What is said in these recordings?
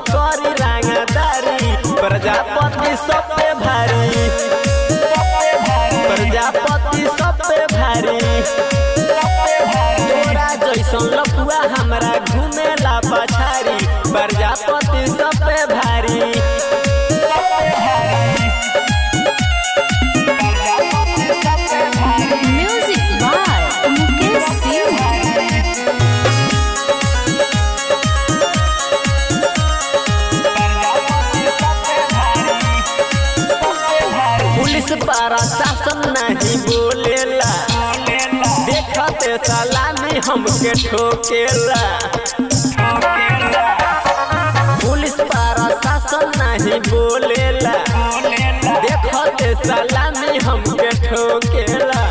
करी रंगदारी प्रजापति सब पे भारी प्रजापति सब पे भारी तोरा जैसन लपुआ हमरा घूमेला पछारी प्रजापति सब पे भारी पुलिस प्रशासन नहीं बोलेला देखते सलामी हमके ठोकेला पुलिस प्रशासन नहीं बोलेला देखते सलामी हमके ठोकेला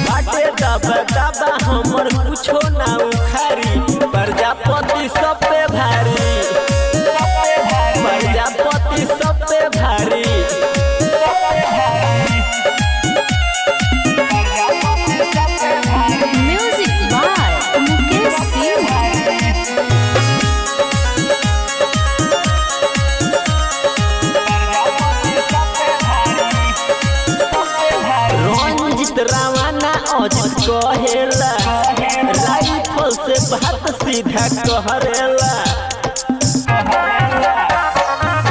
बाटे दबा हमर कुछो ना उखारी प्रजापति सब पे भारी प्रजापति सब पे भारी रंजित रवाना अजित कहेला राइफल से बात सीधा कहरेला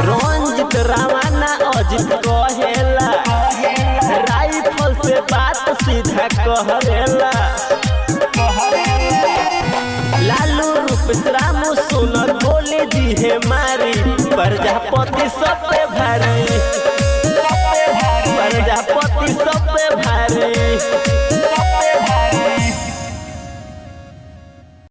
रंजित रवाना अजित कहेला राइफल से बात सीधा कहरेला लालू रूपराम सुनर बोली दिहे मारी प्रजापति सब पे भारी प्रजापति सब पे भारी।